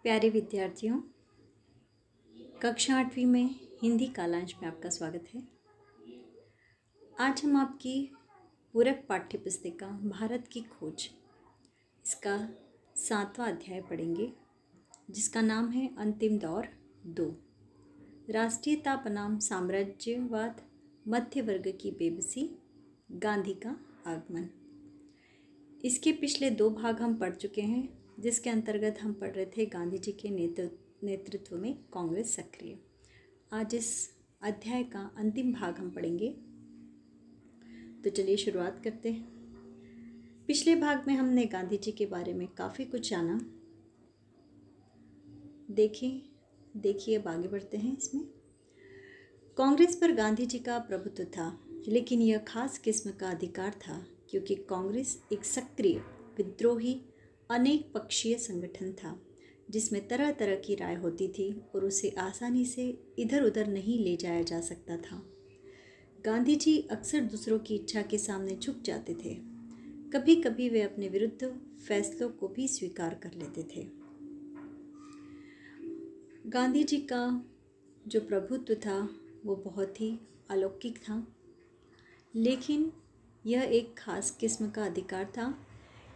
प्यारे विद्यार्थियों, कक्षा 8वीं में हिंदी कालांश में आपका स्वागत है। आज हम आपकी पूरक पाठ्य पुस्तिका भारत की खोज इसका 7वां अध्याय पढ़ेंगे, जिसका नाम है अंतिम दौर 2। राष्ट्रीयता बनाम साम्राज्यवाद, मध्य वर्ग की बेबसी, गांधी का आगमन। इसके पिछले 2 भाग हम पढ़ चुके हैं, जिसके अंतर्गत हम पढ़ रहे थे गांधी जी के नेतृत्व में कांग्रेस सक्रिय। आज इस अध्याय का अंतिम भाग हम पढ़ेंगे, तो चलिए शुरुआत करते हैं। पिछले भाग में हमने गांधी जी के बारे में काफ़ी कुछ जाना। देखिए अब आगे बढ़ते हैं। इसमें कांग्रेस पर गांधी जी का प्रभुत्व था, लेकिन यह खास किस्म का अधिकार था क्योंकि कांग्रेस एक सक्रिय विद्रोही अनेक पक्षीय संगठन था, जिसमें तरह तरह की राय होती थी और उसे आसानी से इधर उधर नहीं ले जाया जा सकता था। गांधी जी अक्सर दूसरों की इच्छा के सामने झुक जाते थे। कभी कभी वे अपने विरुद्ध फैसलों को भी स्वीकार कर लेते थे। गांधी जी का जो प्रभुत्व था वो बहुत ही अलौकिक था, लेकिन यह एक खास किस्म का अधिकार था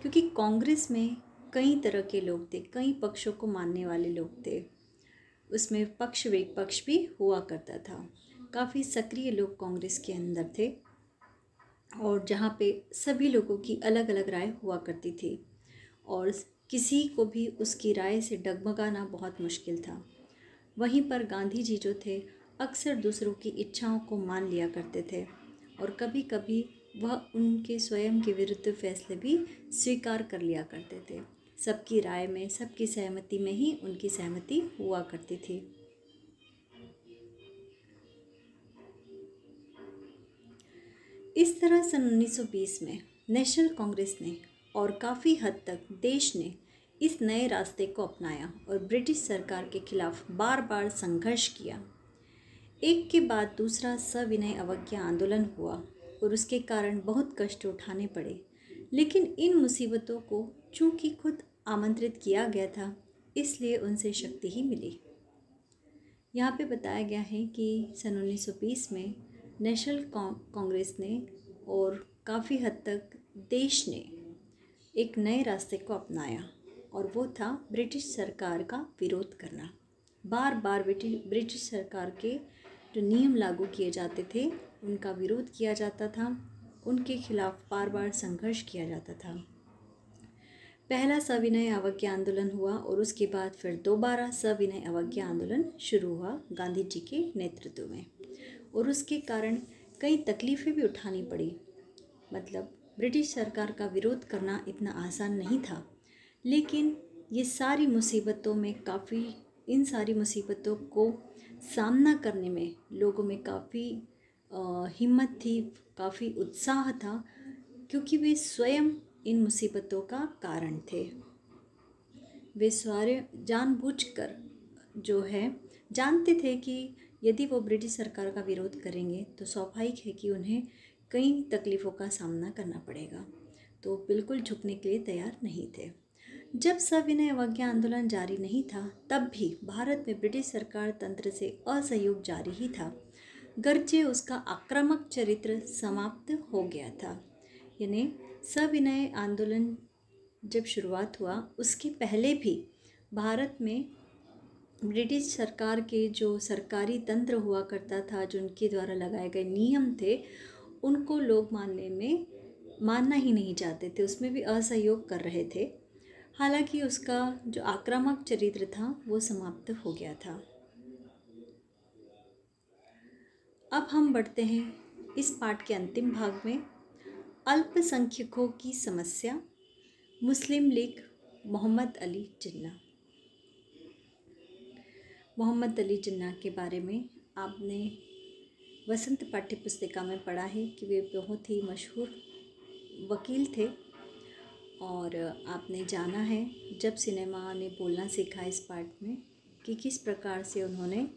क्योंकि कांग्रेस में कई तरह के लोग थे, कई पक्षों को मानने वाले लोग थे। उसमें पक्ष विपक्ष भी हुआ करता था। काफ़ी सक्रिय लोग कांग्रेस के अंदर थे और जहाँ पे सभी लोगों की अलग अलग राय हुआ करती थी और किसी को भी उसकी राय से डगमगाना बहुत मुश्किल था। वहीं पर गांधी जी जो थे अक्सर दूसरों की इच्छाओं को मान लिया करते थे और कभी कभी वह उनके स्वयं के विरुद्ध फैसले भी स्वीकार कर लिया करते थे। सबकी राय में, सबकी सहमति में ही उनकी सहमति हुआ करती थी। इस तरह सन 1920 में नेशनल कांग्रेस ने और काफ़ी हद तक देश ने इस नए रास्ते को अपनाया और ब्रिटिश सरकार के खिलाफ बार बार संघर्ष किया। एक के बाद दूसरा सविनय अवज्ञा आंदोलन हुआ और उसके कारण बहुत कष्ट उठाने पड़े, लेकिन इन मुसीबतों को चूंकि खुद आमंत्रित किया गया था, इसलिए उनसे शक्ति ही मिली। यहाँ पे बताया गया है कि सन 1920 में नेशनल कांग्रेस ने और काफ़ी हद तक देश ने एक नए रास्ते को अपनाया और वो था ब्रिटिश सरकार का विरोध करना। बार बार ब्रिटिश सरकार के जो नियम लागू किए जाते थे उनका विरोध किया जाता था, उनके खिलाफ बार बार संघर्ष किया जाता था। पहला सविनय अवज्ञा आंदोलन हुआ और उसके बाद फिर दोबारा सविनय अवज्ञा आंदोलन शुरू हुआ गांधी जी के नेतृत्व में और उसके कारण कई तकलीफ़ें भी उठानी पड़ी। मतलब ब्रिटिश सरकार का विरोध करना इतना आसान नहीं था, लेकिन ये सारी मुसीबतों में इन सारी मुसीबतों को सामना करने में लोगों में काफ़ी हिम्मत थी, काफ़ी उत्साह था, क्योंकि वे स्वयं इन मुसीबतों का कारण थे। वे सारे जानबूझकर जो है जानते थे कि यदि वो ब्रिटिश सरकार का विरोध करेंगे तो स्वाभाविक है कि उन्हें कई तकलीफ़ों का सामना करना पड़ेगा, तो बिल्कुल झुकने के लिए तैयार नहीं थे। जब सविनय अवज्ञा आंदोलन जारी नहीं था, तब भी भारत में ब्रिटिश सरकार तंत्र से असहयोग जारी ही था, गर्चे उसका आक्रामक चरित्र समाप्त हो गया था। यानी सविनय आंदोलन जब शुरुआत हुआ उसके पहले भी भारत में ब्रिटिश सरकार के जो सरकारी तंत्र हुआ करता था, जो उनके द्वारा लगाए गए नियम थे, उनको लोग मानना ही नहीं चाहते थे, उसमें भी असहयोग कर रहे थे। हालांकि उसका जो आक्रामक चरित्र था वो समाप्त हो गया था। अब हम बढ़ते हैं इस पाठ के अंतिम भाग में, अल्पसंख्यकों की समस्या, मुस्लिम लीग, मोहम्मद अली जिन्ना। मोहम्मद अली जिन्ना के बारे में आपने वसंत पाठ्य पुस्तिका में पढ़ा है कि वे बहुत ही मशहूर वकील थे और आपने जाना है जब सिनेमा ने बोलना सीखा इस पाठ में कि किस प्रकार से उन्होंने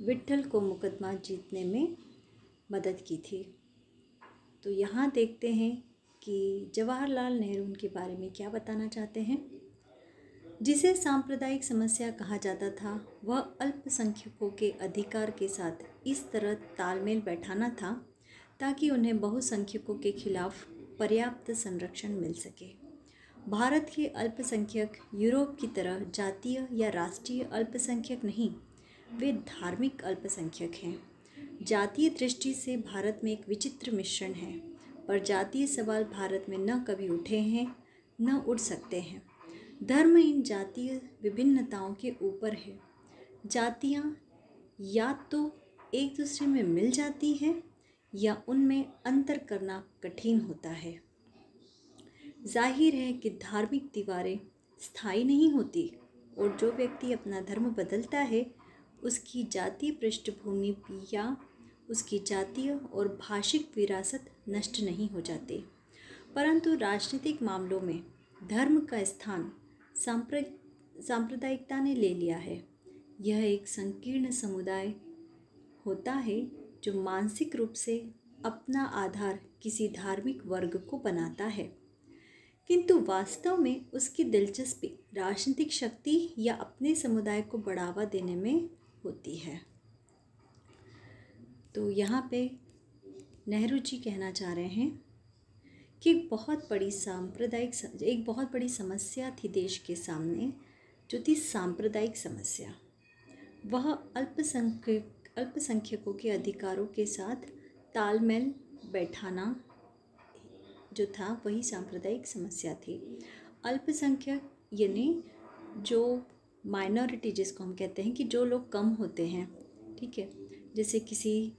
विट्ठल को मुकदमा जीतने में मदद की थी। तो यहाँ देखते हैं कि जवाहरलाल नेहरू उनके बारे में क्या बताना चाहते हैं। जिसे सांप्रदायिक समस्या कहा जाता था, वह अल्पसंख्यकों के अधिकार के साथ इस तरह तालमेल बैठाना था ताकि उन्हें बहुसंख्यकों के खिलाफ पर्याप्त संरक्षण मिल सके। भारत के अल्पसंख्यक यूरोप की तरह जातीय या राष्ट्रीय अल्पसंख्यक नहीं, वे धार्मिक अल्पसंख्यक हैं। जातीय दृष्टि से भारत में एक विचित्र मिश्रण है, पर जातीय सवाल भारत में न कभी उठे हैं न उठ सकते हैं। धर्म इन जातीय विभिन्नताओं के ऊपर है। जातियाँ या तो एक दूसरे में मिल जाती हैं या उनमें अंतर करना कठिन होता है। जाहिर है कि धार्मिक दीवारें स्थायी नहीं होती और जो व्यक्ति अपना धर्म बदलता है उसकी जातीय पृष्ठभूमि या उसकी जातीय और भाषिक विरासत नष्ट नहीं हो जाती। परंतु राजनीतिक मामलों में धर्म का स्थान सांप्रदायिकता ने ले लिया है। यह एक संकीर्ण समुदाय होता है जो मानसिक रूप से अपना आधार किसी धार्मिक वर्ग को बनाता है, किंतु वास्तव में उसकी दिलचस्पी राजनीतिक शक्ति या अपने समुदाय को बढ़ावा देने में होती है। तो यहाँ पे नेहरू जी कहना चाह रहे हैं कि एक बहुत बड़ी समस्या थी देश के सामने, जो थी सांप्रदायिक समस्या। वह अल्पसंख्यकों के अधिकारों के साथ तालमेल बैठाना जो था, वही सांप्रदायिक समस्या थी। अल्पसंख्यक यानी जो माइनॉरिटी जिसको हम कहते हैं कि जो लोग कम होते हैं, ठीक है, जैसे किसी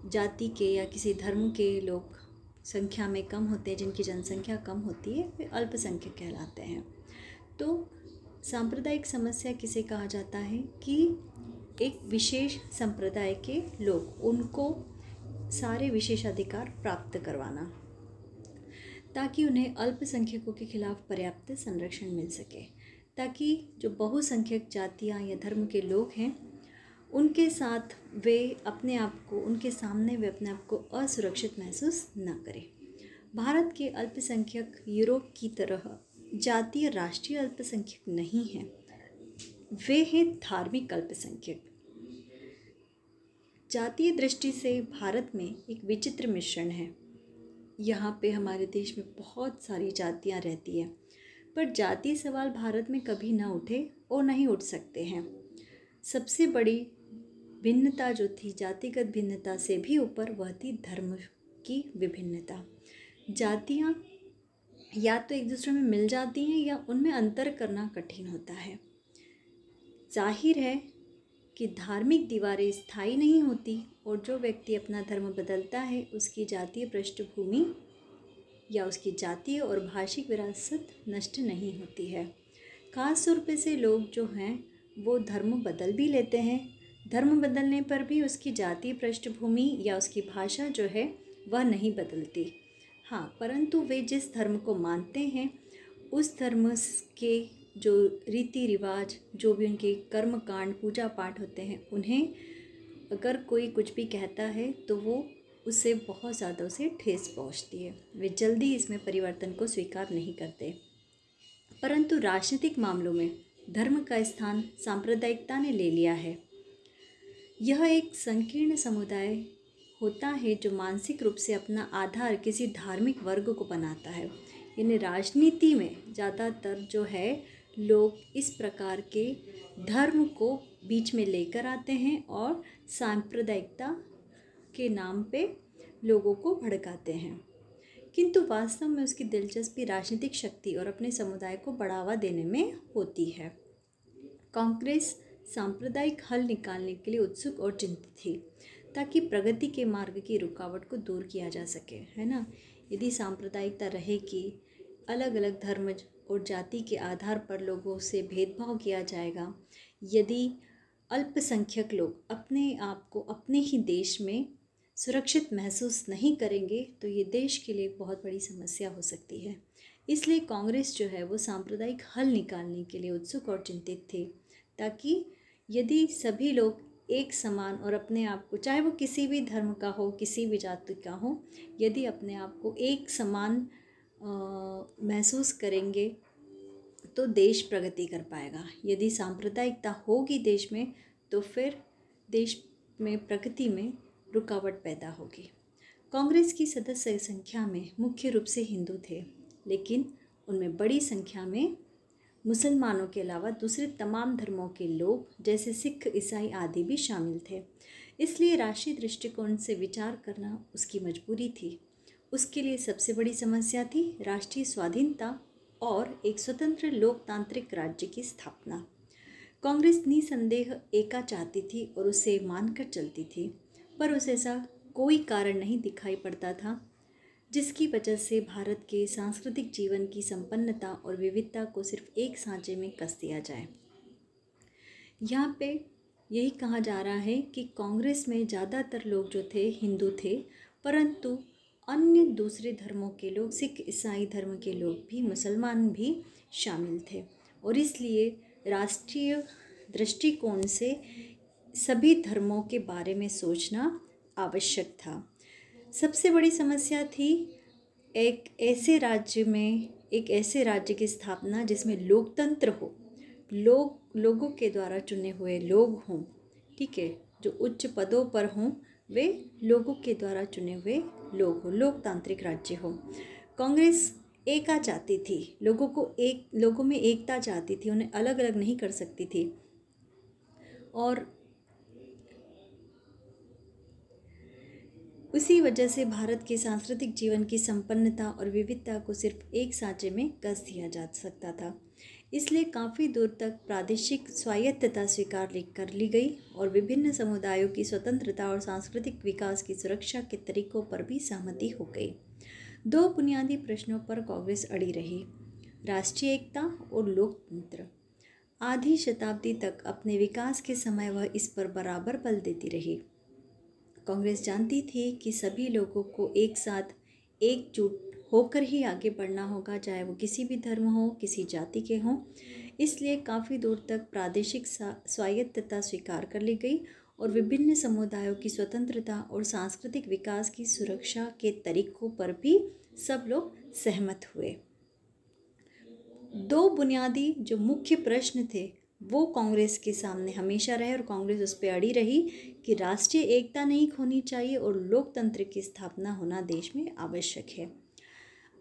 जाति के या किसी धर्म के लोग संख्या में कम होते हैं, जिनकी जनसंख्या कम होती है, वे अल्पसंख्यक कहलाते हैं। तो सांप्रदायिक समस्या किसे कहा जाता है कि एक विशेष संप्रदाय के लोग, उनको सारे विशेषाधिकार प्राप्त करवाना ताकि उन्हें अल्पसंख्यकों के खिलाफ पर्याप्त संरक्षण मिल सके, ताकि जो बहुसंख्यक जातियाँ या धर्म के लोग हैं उनके साथ वे अपने आप को, उनके सामने वे अपने आप को असुरक्षित महसूस न करें। भारत के अल्पसंख्यक यूरोप की तरह जातीय राष्ट्रीय अल्पसंख्यक नहीं हैं, वे हैं धार्मिक अल्पसंख्यक। जातीय दृष्टि से भारत में एक विचित्र मिश्रण है। यहाँ पे हमारे देश में बहुत सारी जातियाँ रहती हैं, पर जातीय सवाल भारत में कभी ना उठे और नहीं उठ सकते हैं। सबसे बड़ी भिन्नता जो थी जातिगत भिन्नता से भी ऊपर, वह थी धर्म की विभिन्नता। जातियाँ या तो एक दूसरे में मिल जाती हैं या उनमें अंतर करना कठिन होता है। जाहिर है कि धार्मिक दीवारें स्थायी नहीं होती और जो व्यक्ति अपना धर्म बदलता है उसकी जातीय पृष्ठभूमि या उसकी जातीय और भाषिक विरासत नष्ट नहीं होती है। खास तौर पे से लोग जो हैं वो धर्म बदल भी लेते हैं। धर्म बदलने पर भी उसकी जातीय पृष्ठभूमि या उसकी भाषा जो है वह नहीं बदलती। हाँ, परंतु वे जिस धर्म को मानते हैं उस धर्म के जो रीति रिवाज, जो भी उनके कर्म कांड, पूजा पाठ होते हैं, उन्हें अगर कोई कुछ भी कहता है तो वो उससे बहुत ज़्यादा उसे ठेस पहुंचती है। वे जल्दी इसमें परिवर्तन को स्वीकार नहीं करते। परंतु राजनीतिक मामलों में धर्म का स्थान सांप्रदायिकता ने ले लिया है। यह एक संकीर्ण समुदाय होता है जो मानसिक रूप से अपना आधार किसी धार्मिक वर्ग को बनाता है। यानी राजनीति में ज़्यादातर जो है लोग इस प्रकार के धर्म को बीच में लेकर आते हैं और सांप्रदायिकता के नाम पे लोगों को भड़काते हैं, किंतु वास्तव में उसकी दिलचस्पी राजनीतिक शक्ति और अपने समुदाय को बढ़ावा देने में होती है। कांग्रेस सांप्रदायिक हल निकालने के लिए उत्सुक और चिंतित थी ताकि प्रगति के मार्ग की रुकावट को दूर किया जा सके, है ना। यदि सांप्रदायिकता रहेगी, अलग अलग धर्म और जाति के आधार पर लोगों से भेदभाव किया जाएगा, यदि अल्पसंख्यक लोग अपने आप को अपने ही देश में सुरक्षित महसूस नहीं करेंगे तो ये देश के लिए बहुत बड़ी समस्या हो सकती है। इसलिए कांग्रेस जो है वो सांप्रदायिक हल निकालने के लिए उत्सुक और चिंतित थी, ताकि यदि सभी लोग एक समान और अपने आप को, चाहे वो किसी भी धर्म का हो, किसी भी जाति का हो, यदि अपने आप को एक समान महसूस करेंगे तो देश प्रगति कर पाएगा। यदि सांप्रदायिकता होगी देश में तो फिर देश में प्रगति में रुकावट पैदा होगी। कांग्रेस की सदस्य संख्या में मुख्य रूप से हिंदू थे, लेकिन उनमें बड़ी संख्या में मुसलमानों के अलावा दूसरे तमाम धर्मों के लोग जैसे सिख, ईसाई आदि भी शामिल थे। इसलिए राष्ट्रीय दृष्टिकोण से विचार करना उसकी मजबूरी थी। उसके लिए सबसे बड़ी समस्या थी राष्ट्रीय स्वाधीनता और एक स्वतंत्र लोकतांत्रिक राज्य की स्थापना। कांग्रेस निसंदेह एका चाहती थी और उसे मानकर चलती थी, पर उसे ऐसा कोई कारण नहीं दिखाई पड़ता था जिसकी वजह से भारत के सांस्कृतिक जीवन की संपन्नता और विविधता को सिर्फ एक सांचे में कस दिया जाए। यहाँ पे यही कहा जा रहा है कि कांग्रेस में ज़्यादातर लोग जो थे हिंदू थे, परंतु अन्य दूसरे धर्मों के लोग, सिख, ईसाई धर्म के लोग भी, मुसलमान भी शामिल थे और इसलिए राष्ट्रीय दृष्टिकोण से सभी धर्मों के बारे में सोचना आवश्यक था। सबसे बड़ी समस्या थी एक ऐसे राज्य की स्थापना जिसमें लोकतंत्र हो, लोगों के द्वारा चुने हुए लोग हों, ठीक है, जो उच्च पदों पर हों वे लोगों के द्वारा चुने हुए लोग हों, लोकतांत्रिक राज्य हो। कांग्रेस एका चाहती थी, लोगों में एकता चाहती थी, उन्हें अलग अलग नहीं कर सकती थी और उसी वजह से भारत के सांस्कृतिक जीवन की संपन्नता और विविधता को सिर्फ एक सांचे में कस दिया जा सकता था। इसलिए काफ़ी दूर तक प्रादेशिक स्वायत्तता स्वीकार कर ली गई और विभिन्न समुदायों की स्वतंत्रता और सांस्कृतिक विकास की सुरक्षा के तरीकों पर भी सहमति हो गई। दो बुनियादी प्रश्नों पर कांग्रेस अड़ी रही, राष्ट्रीय एकता और लोकतंत्र। आधी शताब्दी तक अपने विकास के समय वह इस पर बराबर बल देती रही। कांग्रेस जानती थी कि सभी लोगों को एक साथ एकजुट होकर ही आगे बढ़ना होगा, चाहे वो किसी भी धर्म हो, किसी जाति के हों। इसलिए काफ़ी दूर तक प्रादेशिक स्वायत्तता स्वीकार कर ली गई और विभिन्न समुदायों की स्वतंत्रता और सांस्कृतिक विकास की सुरक्षा के तरीकों पर भी सब लोग सहमत हुए। दो बुनियादी जो मुख्य प्रश्न थे वो कांग्रेस के सामने हमेशा रहे और कांग्रेस उस पर अड़ी रही कि राष्ट्रीय एकता नहीं खोनी चाहिए और लोकतंत्र की स्थापना होना देश में आवश्यक है।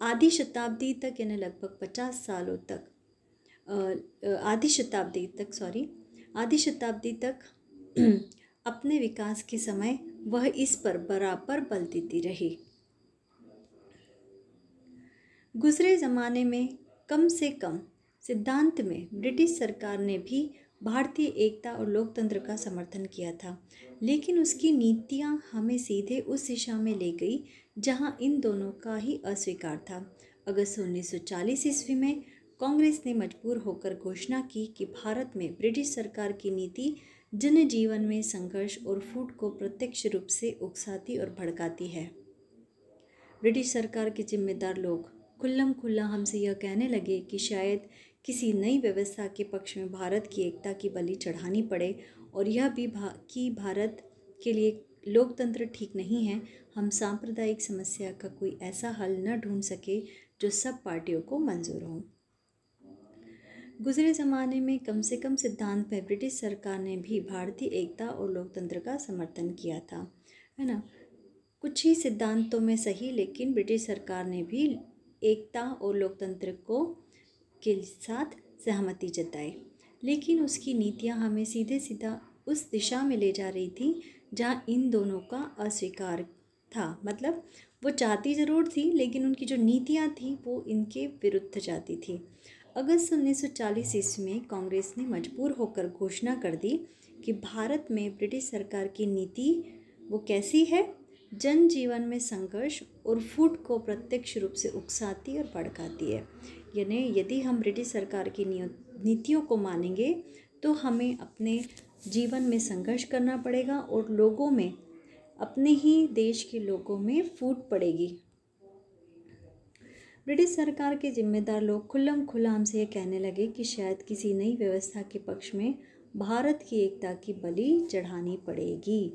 आधी शताब्दी तक यानी लगभग 50 सालों तक आधी शताब्दी तक अपने विकास के समय वह इस पर बराबर बल देती रही। गुजरे ज़माने में कम से कम सिद्धांत में ब्रिटिश सरकार ने भी भारतीय एकता और लोकतंत्र का समर्थन किया था, लेकिन उसकी नीतियां हमें सीधे उस दिशा में ले गई जहां इन दोनों का ही अस्वीकार था। अगस्त 1940 ईस्वी में कांग्रेस ने मजबूर होकर घोषणा की कि भारत में ब्रिटिश सरकार की नीति जनजीवन में संघर्ष और फूट को प्रत्यक्ष रूप से उकसाती और भड़काती है। ब्रिटिश सरकार के जिम्मेदार लोग खुल्लम खुल्ला हमसे यह कहने लगे कि शायद किसी नई व्यवस्था के पक्ष में भारत की एकता की बलि चढ़ानी पड़े और यह भी कि भारत के लिए लोकतंत्र ठीक नहीं है। हम सांप्रदायिक समस्या का कोई ऐसा हल न ढूंढ सके जो सब पार्टियों को मंजूर हो। गुजरे ज़माने में कम से कम सिद्धांत में ब्रिटिश सरकार ने भी भारतीय एकता और लोकतंत्र का समर्थन किया था, है ना। कुछ ही सिद्धांतों में सही, लेकिन ब्रिटिश सरकार ने भी एकता और लोकतंत्र के साथ सहमति जताई, लेकिन उसकी नीतियां हमें सीधे सीधा उस दिशा में ले जा रही थी जहां इन दोनों का अस्वीकार था। मतलब वो चाहती ज़रूर थी, लेकिन उनकी जो नीतियां थी वो इनके विरुद्ध जाती थी। अगस्त 1940 ईस्वी में कांग्रेस ने मजबूर होकर घोषणा कर दी कि भारत में ब्रिटिश सरकार की नीति वो कैसी है, जनजीवन में संघर्ष और फूट को प्रत्यक्ष रूप से उकसाती और भड़काती है। यानी यदि हम ब्रिटिश सरकार की नीतियों को मानेंगे तो हमें अपने जीवन में संघर्ष करना पड़ेगा और लोगों में, अपने ही देश के लोगों में फूट पड़ेगी। ब्रिटिश सरकार के जिम्मेदार लोग खुल्लम खुल्ला हमसे ये कहने लगे कि शायद किसी नई व्यवस्था के पक्ष में भारत की एकता की बलि चढ़ानी पड़ेगी।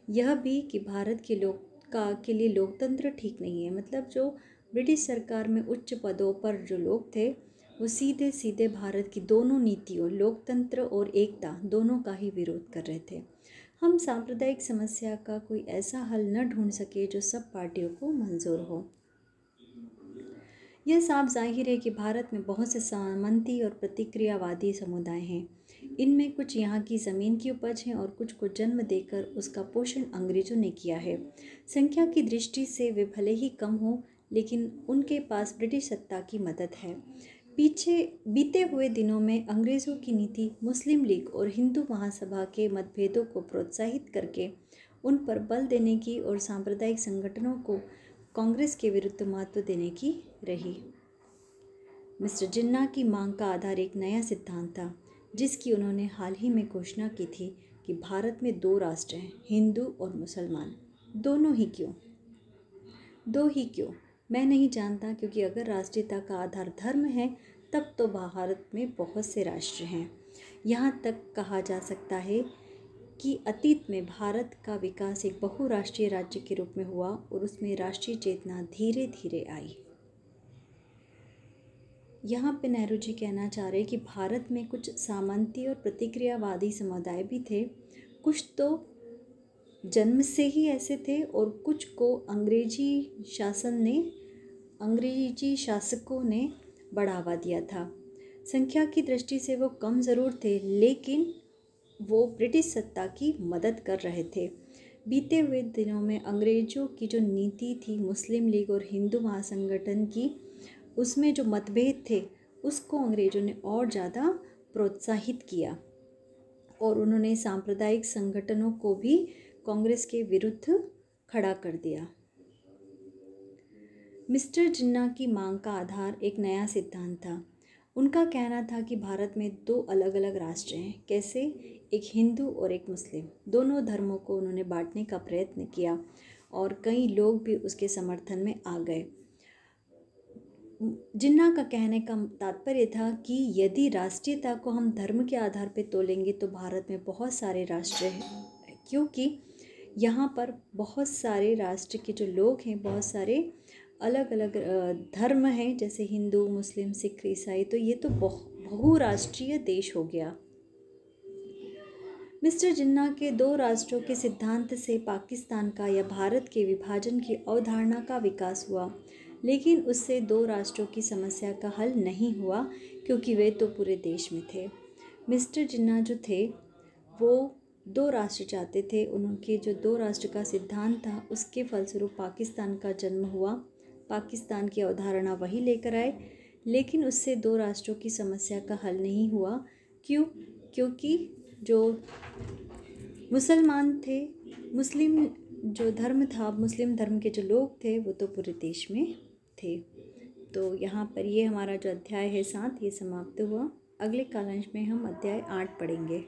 यह भी कि भारत के लिए लोकतंत्र ठीक नहीं है। मतलब जो ब्रिटिश सरकार में उच्च पदों पर जो लोग थे वो सीधे सीधे भारत की दोनों नीतियों, लोकतंत्र और एकता दोनों का ही विरोध कर रहे थे। हम सांप्रदायिक समस्या का कोई ऐसा हल न ढूंढ सके जो सब पार्टियों को मंजूर हो। यह साफ जाहिर है कि भारत में बहुत से सामंती और प्रतिक्रियावादी समुदाय हैं। इनमें कुछ यहाँ की ज़मीन की उपज हैं और कुछ को जन्म देकर उसका पोषण अंग्रेज़ों ने किया है। संख्या की दृष्टि से वे भले ही कम हों, लेकिन उनके पास ब्रिटिश सत्ता की मदद है। बीते हुए दिनों में अंग्रेज़ों की नीति मुस्लिम लीग और हिंदू महासभा के मतभेदों को प्रोत्साहित करके उन पर बल देने की और सांप्रदायिक संगठनों को कांग्रेस के विरुद्ध महत्व देने की रही। मिस्टर जिन्ना की मांग का आधार एक नया सिद्धांत था, जिसकी उन्होंने हाल ही में घोषणा की थी कि भारत में 2 राष्ट्र हैं, हिंदू और मुसलमान। दोनों ही क्यों? 2 ही क्यों? मैं नहीं जानता, क्योंकि अगर राष्ट्रीयता का आधार धर्म है तब तो भारत में बहुत से राष्ट्र हैं। यहाँ तक कहा जा सकता है कि अतीत में भारत का विकास एक बहुराष्ट्रीय राज्य के रूप में हुआ और उसमें राष्ट्रीय चेतना धीरे धीरे आई। यहाँ पे नेहरू जी कहना चाह रहे कि भारत में कुछ सामंती और प्रतिक्रियावादी समुदाय भी थे। कुछ तो जन्म से ही ऐसे थे और कुछ को अंग्रेजी शासकों ने बढ़ावा दिया था। संख्या की दृष्टि से वो कम ज़रूर थे, लेकिन वो ब्रिटिश सत्ता की मदद कर रहे थे। बीते हुए दिनों में अंग्रेज़ों की जो नीति थी मुस्लिम लीग और हिंदू महासंगठन की, उसमें जो मतभेद थे उसको अंग्रेज़ों ने और ज़्यादा प्रोत्साहित किया और उन्होंने सांप्रदायिक संगठनों को भी कांग्रेस के विरुद्ध खड़ा कर दिया। मिस्टर जिन्ना की मांग का आधार एक नया सिद्धांत था। उनका कहना था कि भारत में 2 अलग अलग राष्ट्र हैं। कैसे? एक हिंदू और एक मुस्लिम। दोनों धर्मों को उन्होंने बांटने का प्रयत्न किया और कई लोग भी उसके समर्थन में आ गए। जिन्ना का कहने का तात्पर्य था कि यदि राष्ट्रीयता को हम धर्म के आधार पर तोलेंगे तो भारत में बहुत सारे राष्ट्र हैं, क्योंकि यहाँ पर बहुत सारे राष्ट्र के जो लोग हैं, बहुत सारे अलग अलग धर्म हैं, जैसे हिंदू, मुस्लिम, सिख, ईसाई, तो ये तो बहुराष्ट्रीय देश हो गया। मिस्टर जिन्ना के 2 राष्ट्रों के सिद्धांत से पाकिस्तान का या भारत के विभाजन की अवधारणा का विकास हुआ, लेकिन उससे 2 राष्ट्रों की समस्या का हल नहीं हुआ, क्योंकि वे तो पूरे देश में थे। मिस्टर जिन्ना जो थे वो 2 राष्ट्र चाहते थे। उनके जो 2 राष्ट्र का सिद्धांत था, उसके फलस्वरूप पाकिस्तान का जन्म हुआ। पाकिस्तान की अवधारणा वही लेकर आए, लेकिन उससे 2 राष्ट्रों की समस्या का हल नहीं हुआ। क्यों? क्योंकि जो मुसलमान थे, मुस्लिम जो धर्म था, मुस्लिम धर्म के जो लोग थे, वो तो पूरे देश में थे। तो यहाँ पर ये हमारा जो अध्याय है 7 ये समाप्त हुआ। अगले कालांश में हम अध्याय 8 पढ़ेंगे।